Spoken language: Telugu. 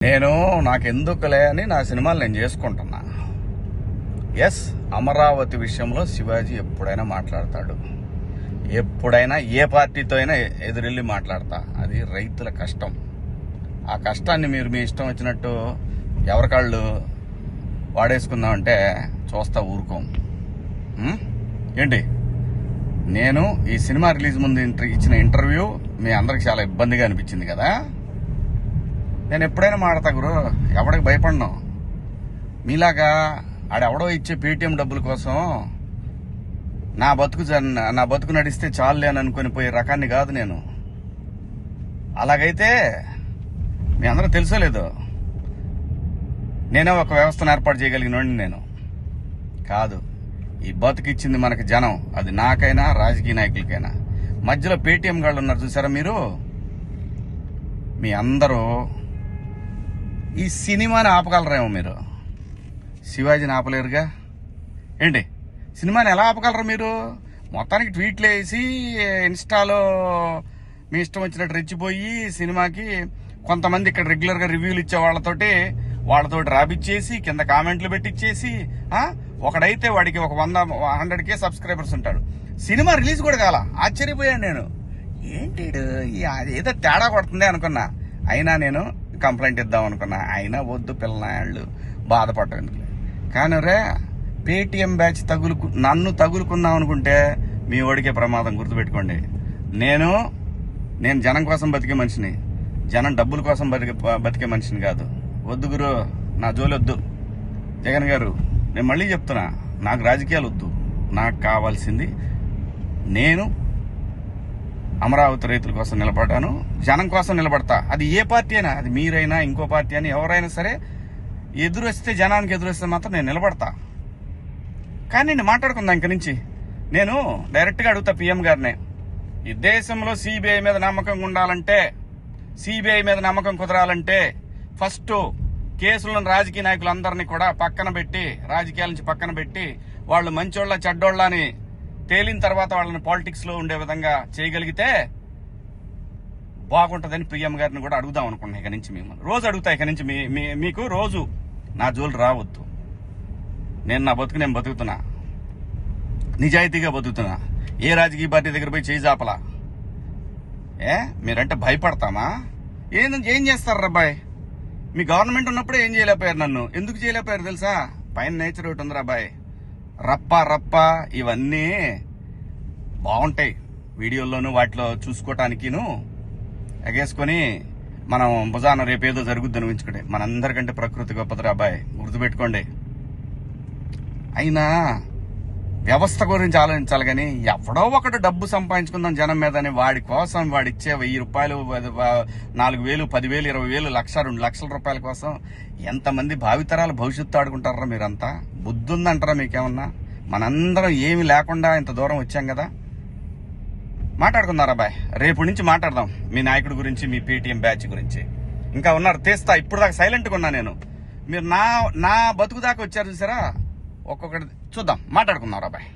నాకెందుకులే అని నా సినిమాలు నేను చేసుకుంటున్నా. ఎస్, అమరావతి విషయంలో శివాజీ ఎప్పుడైనా మాట్లాడతాడు, ఎప్పుడైనా ఏ పార్టీతో అయినా ఎదురెళ్ళి మాట్లాడతా. అది రైతుల కష్టం. ఆ కష్టాన్ని మీరు మీ ఇష్టం వచ్చినట్టు ఎవరికాళ్ళు వాడేసుకుందామంటే చూస్తా ఊరుకోం. ఏంటి, నేను ఈ సినిమా రిలీజ్ ముందు ఇచ్చిన ఇంటర్వ్యూ మీ అందరికి చాలా ఇబ్బందిగా అనిపించింది కదా. నేను ఎప్పుడైనా మాడతా గురు, ఎవడికి భయపడను. మీలాగా ఆడెవడో ఇచ్చే పేటీఎం డబ్బుల కోసం నా బతుకు నడిస్తే చాలులే అని అనుకుని పోయే రకాన్ని కాదు నేను. అలాగైతే మీ అందరూ తెలుసోలేదు, నేనే ఒక వ్యవస్థను ఏర్పాటు చేయగలిగినోడిని నేను కాదు. ఈ బతుకిచ్చింది మనకి జనం, అది నాకైనా రాజకీయ నాయకులకైనా. మధ్యలో పేటీఎం గాళ్ళు ఉన్నారు చూసారా మీరు, మీ అందరూ ఈ సినిమాని ఆపగలరేమో, మీరు శివాజీని ఆపలేరుగా. ఏంటి, సినిమాని ఎలా ఆపగలరు మీరు? మొత్తానికి ట్వీట్లు వేసి ఇన్స్టాలో మీ ఇష్టం వచ్చినట్టు రెచ్చిపోయి సినిమాకి కొంతమంది ఇక్కడ రెగ్యులర్గా రివ్యూలు ఇచ్చే వాళ్ళతోటి రాపిచ్చేసి కింద కామెంట్లు పెట్టిచ్చేసి, ఒకడైతే వాడికి ఒక 100K సబ్స్క్రైబర్స్ ఉంటాడు. సినిమా రిలీజ్ కూడా కాల. ఆశ్చర్యపోయాను నేను, ఏంటి ఏదో తేడా కొడుతుంది అనుకున్నా. అయినా నేను కంప్లైంట్ ఇద్దాం అనుకున్నా, అయినా వద్దు పిల్లనాళ్ళు బాధపడటానికి. కానీ రే, పేటీఎం బ్యాచ్ నన్ను తగులుకుందాం అనుకుంటే మీ ఓడికే ప్రమాదం. గుర్తుపెట్టుకోండి, నేను జనం కోసం బతికే మనిషిని, జనం డబ్బుల కోసం బతికే మనిషిని కాదు. వద్దు గురు, నా జోలి వద్దు. జగన్ గారు, నేను మళ్ళీ చెప్తున్నా, నాకు రాజకీయాలు వద్దు. నాకు కావాల్సింది, నేను అమరావతి రైతుల కోసం నిలబడ్డాను, జనం కోసం నిలబడతా. అది ఏ పార్టీ అయినా, అది మీరైనా ఇంకో పార్టీ అని ఎవరైనా సరే, ఎదురొస్తే జనానికి ఎదురొస్తే మాత్రం నేను నిలబడతా. కానీ నేను మాట్లాడుకుందా ఇంక నుంచి. నేను డైరెక్ట్గా అడుగుతా పిఎం గారినే, ఈ దేశంలో సిబిఐ మీద నమ్మకం ఉండాలంటే, సిబిఐ మీద నమ్మకం కుదరాలంటే ఫస్ట్ కేసులను రాజకీయ నాయకులందరినీ కూడా పక్కన పెట్టి, రాజకీయాల నుంచి పక్కన పెట్టి, వాళ్ళు మంచోళ్ళ చెడ్డోళ్ళ అని తేలిన తర్వాత వాళ్ళని పాలిటిక్స్ లో ఉండే విధంగా చేయగలిగితే బాగుంటుందని పిఎం గారిని కూడా అడుగుదాం అనుకున్నా. ఇక నుంచి మిమ్మల్ని రోజు అడుగుతా. ఇక నుంచి మీకు రోజు నా జోలు రావద్దు. నేను నా బతుకు నేను బతుకుతున్నా, నిజాయితీగా బతుకుతున్నా. ఏ రాజకీయ పార్టీ దగ్గర పోయి చేయి జాపలా. మీరంటే భయపడతామా? ఏం చేస్తారు అబ్బాయి? మీ గవర్నమెంట్ ఉన్నప్పుడే ఏం చేయలేకపోయారు. నన్ను ఎందుకు చేయలేకపోయారు తెలుసా? పైన నేచర్ ఒకటి ఉందిరా అబ్బాయి. రప్ప ఇవన్నీ బాగుంటాయి వీడియోల్లోనూ వాటిలో చూసుకోవటానికిను ఎగేసుకొని మనం భుజాన రేపేదో జరుగుద్దని ఊహించుకుంటే. మనందరికంటే ప్రకృతి గొప్పదిరా అబ్బాయి, గుర్తుపెట్టుకోండి. అయినా వ్యవస్థ గురించి ఆలోచించాలి కానీ, ఎవడో ఒకడు డబ్బు సంపాదించుకుందాం జనం మీద అని వాడి కోసం వాడిచ్చే 1000 రూపాయలు, 4000, 10,000, 20,000, 1,00,000, 2 లక్షల రూపాయల కోసం ఎంతమంది భావితరాల భవిష్యత్తు ఆడుకుంటారా మీరంతా? బుద్ధి ఉందంటారా మీకేమన్నా? మనందరం ఏమి లేకుండా ఇంత దూరం వచ్చాం కదా. మాట్లాడుకుందారా బాయ్, రేపు నుంచి మాట్లాడదాం మీ నాయకుడి గురించి, మీ పేటీఎం బ్యాచ్ గురించి. ఇంకా ఉన్నారు తీస్తా. ఇప్పుడు దాకా సైలెంట్గా ఉన్నా నేను. మీరు నా బతుకు దాకా వచ్చారు చూసారా, ఒక్కొక్కటి చూద్దాం, మాట్లాడుకుందాం రా బాయ్.